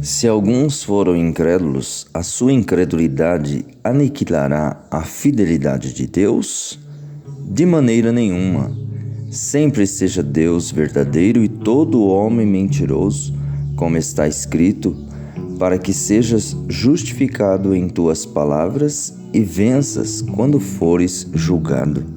Se alguns foram incrédulos, a sua incredulidade aniquilará a fidelidade de Deus? De maneira nenhuma. Sempre seja Deus verdadeiro e todo homem mentiroso, como está escrito, para que sejas justificado em tuas palavras e venças quando fores julgado.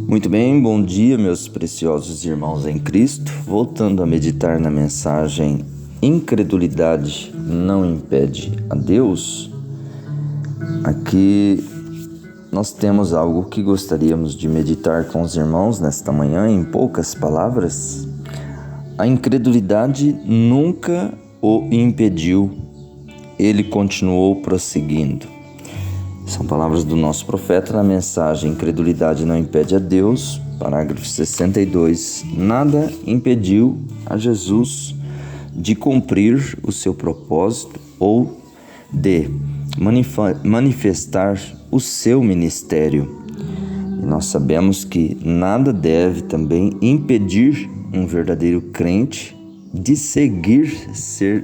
Muito bem, bom dia, meus preciosos irmãos em Cristo. Voltando a meditar na mensagem Incredulidade não impede a Deus. Aqui nós temos algo que gostaríamos de meditar com os irmãos nesta manhã, em poucas palavras. A incredulidade nunca o impediu, ele continuou prosseguindo. São palavras do nosso profeta na mensagem Incredulidade não impede a Deus, parágrafo 62. Nada impediu a Jesus de cumprir o seu propósito ou de manifestar o seu ministério. E nós sabemos que nada deve também impedir um verdadeiro crente de seguir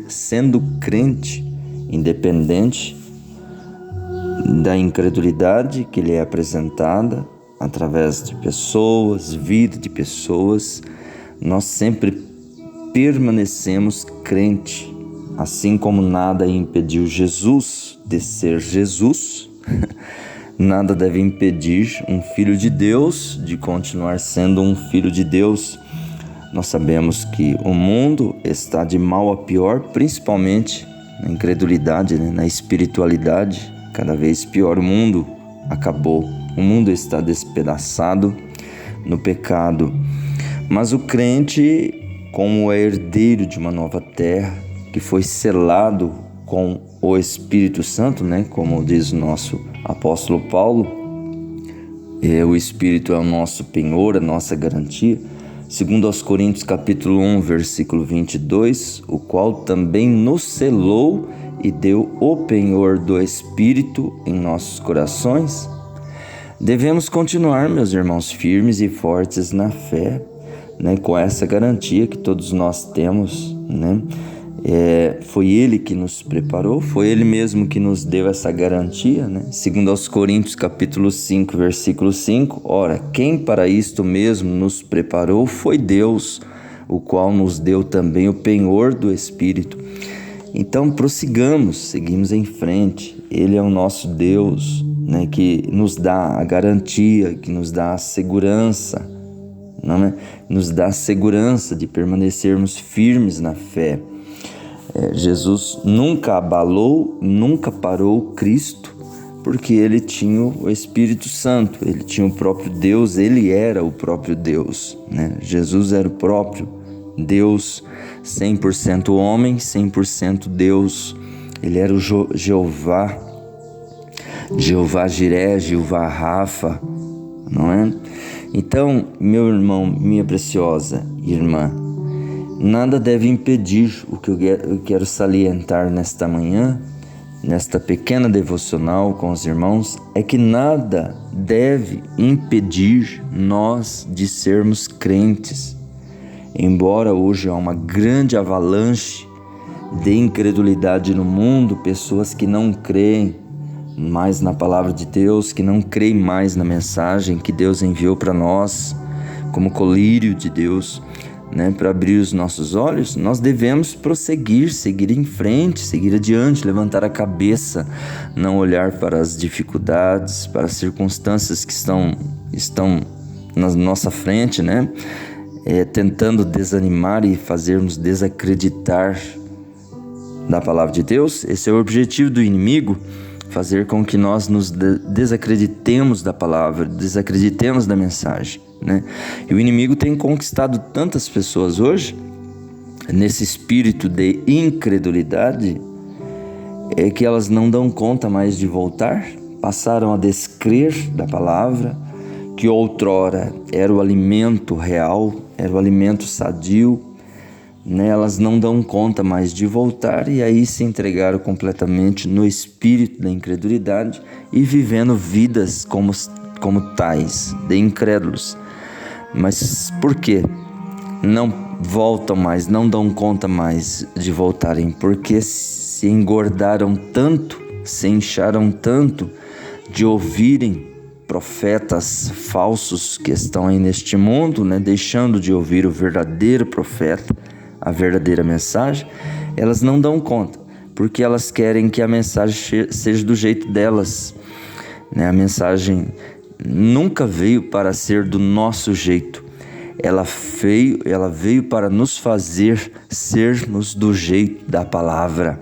sendo crente, independente da incredulidade que lhe é apresentada através de pessoas, vida de pessoas. Nós sempre permanecemos crente, assim como nada impediu Jesus de ser Jesus. Nada deve impedir um filho de Deus de continuar sendo um filho de Deus. Nós sabemos que o mundo está de mal a pior, principalmente na incredulidade, na espiritualidade. Cada vez pior, o mundo acabou, o mundo está despedaçado no pecado. Mas o crente, como é herdeiro de uma nova terra, que foi selado com o Espírito Santo, como diz o nosso apóstolo Paulo, o Espírito é o nosso penhor, a nossa garantia. Segundo aos Coríntios capítulo 1, versículo 22, o qual também nos selou e deu o penhor do Espírito em nossos corações. Devemos continuar, meus irmãos, firmes e fortes na fé, com essa garantia que todos nós temos, foi Ele que nos preparou, foi Ele mesmo que nos deu essa garantia, Segundo aos Coríntios capítulo 5, versículo 5, ora, quem para isto mesmo nos preparou foi Deus, o qual nos deu também o penhor do Espírito. Então prossigamos, seguimos em frente. Ele é o nosso Deus, que nos dá a garantia, que nos dá a segurança, nos dá a segurança de permanecermos firmes na fé. Jesus nunca abalou, nunca parou Cristo, porque ele tinha o Espírito Santo, ele tinha o próprio Deus, ele era o próprio Deus, Jesus era o próprio Deus, 100% homem, 100% Deus. Ele era o Jeová Jiré, Jeová Rafa, não é? Então, meu irmão, minha preciosa irmã, nada deve impedir o que eu quero salientar nesta manhã, nesta pequena devocional com os irmãos, é que nada deve impedir nós de sermos crentes. Embora hoje há uma grande avalanche de incredulidade no mundo, pessoas que não creem mais na palavra de Deus, que não creem mais na mensagem que Deus enviou para nós, como colírio de Deus, para abrir os nossos olhos, nós devemos prosseguir, seguir em frente, seguir adiante, levantar a cabeça, não olhar para as dificuldades, para as circunstâncias que estão na nossa frente, tentando desanimar e fazermos desacreditar da palavra de Deus. Esse é o objetivo do inimigo, fazer com que nós nos desacreditemos da palavra, desacreditemos da mensagem, E o inimigo tem conquistado tantas pessoas hoje, nesse espírito de incredulidade, que elas não dão conta mais de voltar, passaram a descrer da palavra, que outrora era o alimento real, era o alimento sadio, né, elas não dão conta mais de voltar e aí se entregaram completamente no espírito da incredulidade e vivendo vidas como tais, de incrédulos. Mas por quê? Não voltam mais, não dão conta mais de voltarem, porque se engordaram tanto, se incharam tanto de ouvirem profetas falsos que estão aí neste mundo, né, deixando de ouvir o verdadeiro profeta, a verdadeira mensagem. Elas não dão conta, porque elas querem que a mensagem seja do jeito delas, né? A mensagem nunca veio para ser do nosso jeito. Ela veio para nos fazer sermos do jeito da palavra,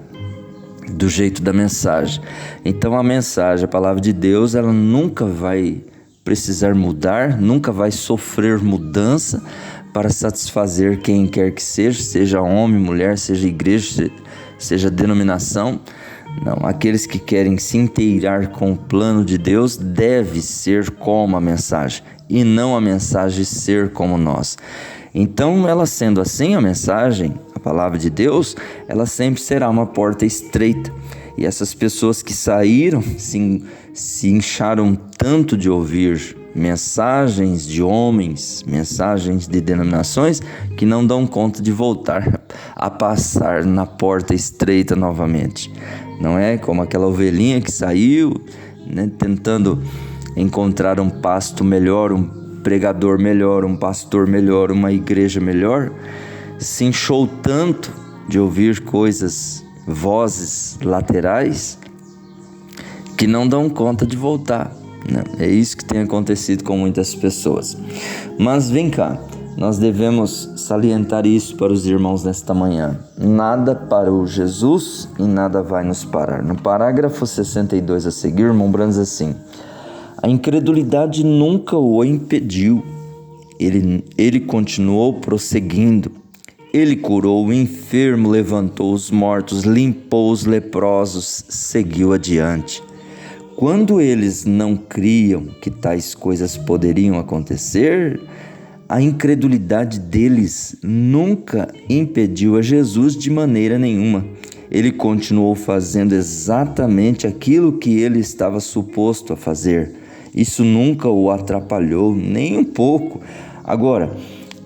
do jeito da mensagem. Então a mensagem, a palavra de Deus, ela nunca vai precisar mudar, nunca vai sofrer mudança para satisfazer quem quer que seja homem, mulher, seja igreja, seja denominação. Não, aqueles que querem se inteirar com o plano de Deus deve ser como a mensagem e não a mensagem ser como nós. Então, ela sendo assim, a mensagem, a palavra de Deus, ela sempre será uma porta estreita. E essas pessoas que saíram, se incharam tanto de ouvir mensagens de homens, mensagens de denominações, que não dão conta de voltar a passar na porta estreita novamente. Não é como aquela ovelhinha que saiu, né, tentando encontrar um pasto melhor, um pregador melhor, um pastor melhor, uma igreja melhor, se inchou tanto de ouvir vozes laterais, que não dão conta de voltar, né? É isso que tem acontecido com muitas pessoas. Mas vem cá, nós devemos salientar isso para os irmãos nesta manhã. Nada parou Jesus e nada vai nos parar. No parágrafo 62 a seguir, irmão Brandes, assim: a incredulidade nunca o impediu. Ele continuou prosseguindo. Ele curou o enfermo, levantou os mortos, limpou os leprosos, seguiu adiante. Quando eles não criam que tais coisas poderiam acontecer, a incredulidade deles nunca impediu a Jesus de maneira nenhuma. Ele continuou fazendo exatamente aquilo que ele estava suposto a fazer. Isso nunca o atrapalhou, nem um pouco. Agora,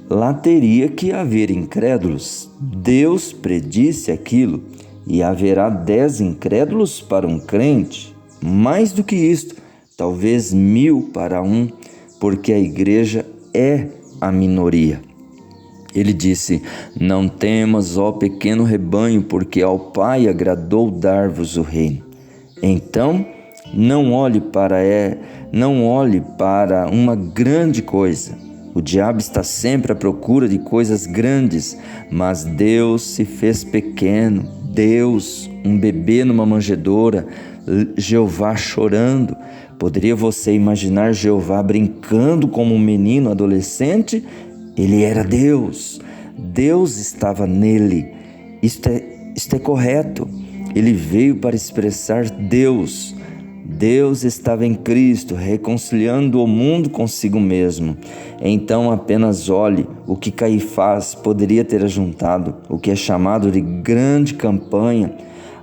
lá teria que haver incrédulos. Deus predisse aquilo, e haverá 10 incrédulos para um crente. Mais do que isto, talvez 1000 para um, porque a igreja é a minoria. Ele disse: não temas, ó pequeno rebanho, porque ao Pai agradou dar-vos o reino. Então, não olhe para uma grande coisa. O diabo está sempre à procura de coisas grandes, mas Deus se fez pequeno. Deus, um bebê numa manjedoura, Jeová chorando. Poderia você imaginar Jeová brincando como um menino adolescente? Ele era Deus. Deus estava nele. Isto é correto. Ele veio para expressar Deus. Deus estava em Cristo, reconciliando o mundo consigo mesmo. Então apenas olhe o que Caifás poderia ter ajuntado, o que é chamado de grande campanha.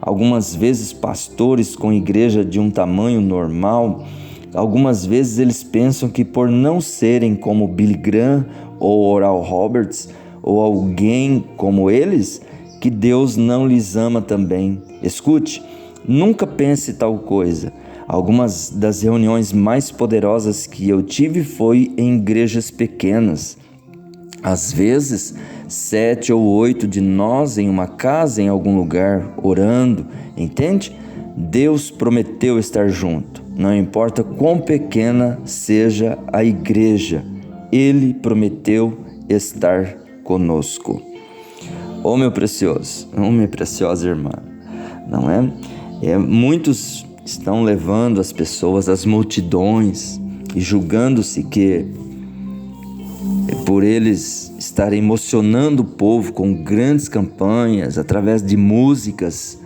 Algumas vezes pastores com igreja de um tamanho normal, algumas vezes eles pensam que por não serem como Billy Graham ou Oral Roberts ou alguém como eles, que Deus não lhes ama também. Escute, nunca pense tal coisa. Algumas das reuniões mais poderosas que eu tive foi em igrejas pequenas. Às vezes, 7 ou 8 de nós em uma casa, em algum lugar, orando, entende? Deus prometeu estar junto. Não importa quão pequena seja a igreja, Ele prometeu estar conosco. Oh, meu precioso, oh, minha preciosa irmã, não é? Muitos estão levando as pessoas, as multidões, e julgando-se que por eles estarem emocionando o povo com grandes campanhas, através de músicas,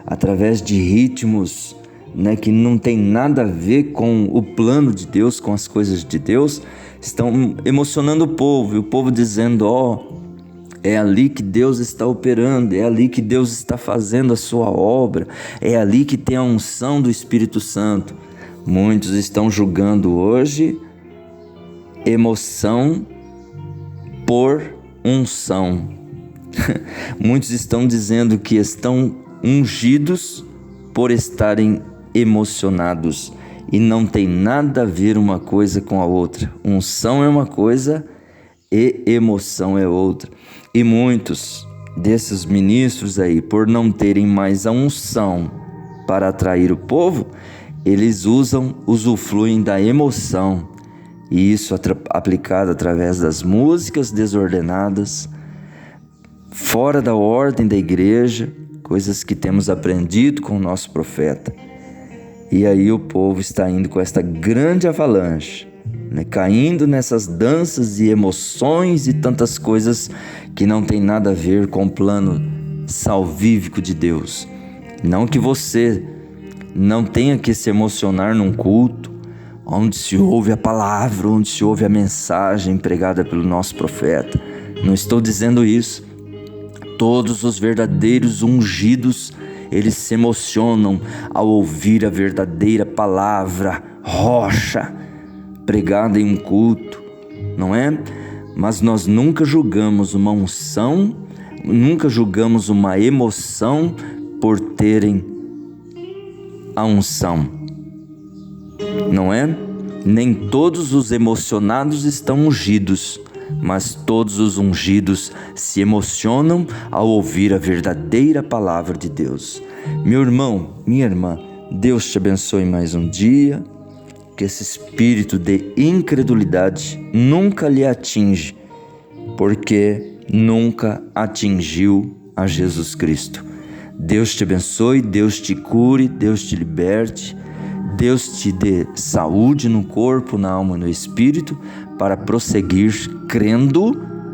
através de ritmos, né, que não tem nada a ver com o plano de Deus, com as coisas de Deus, estão emocionando o povo, e o povo dizendo: É ali que Deus está operando, é ali que Deus está fazendo a sua obra, é ali que tem a unção do Espírito Santo. Muitos estão julgando hoje emoção por unção. Muitos estão dizendo que estão ungidos por estarem emocionados, e não tem nada a ver uma coisa com a outra. Unção é uma coisa e emoção é outra. E muitos desses ministros aí, por não terem mais a unção para atrair o povo, eles usufruem da emoção, e isso aplicado através das músicas desordenadas, fora da ordem da igreja, coisas que temos aprendido com o nosso profeta. E aí o povo está indo com esta grande avalanche, caindo nessas danças e emoções e tantas coisas que não tem nada a ver com o plano salvífico de Deus. Não que você não tenha que se emocionar num culto onde se ouve a palavra, onde se ouve a mensagem pregada pelo nosso profeta. Não estou dizendo isso. Todos os verdadeiros ungidos, eles se emocionam ao ouvir a verdadeira palavra, rocha, pregada em um culto, não é? Mas nós nunca julgamos uma unção, nunca julgamos uma emoção por terem a unção, não é? Nem todos os emocionados estão ungidos, mas todos os ungidos se emocionam ao ouvir a verdadeira palavra de Deus. Meu irmão, minha irmã, Deus te abençoe mais um dia, que esse espírito de incredulidade nunca lhe atinge, porque nunca atingiu a Jesus Cristo. Deus te abençoe, Deus te cure, Deus te liberte, Deus te dê saúde no corpo, na alma e no espírito, para prosseguir crendo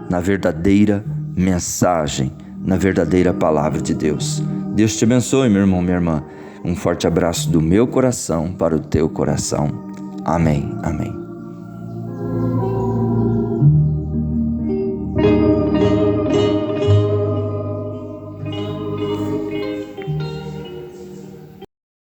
na verdadeira mensagem, na verdadeira palavra de Deus. Deus te abençoe, meu irmão, minha irmã. Um forte abraço do meu coração para o teu coração. Amém, amém.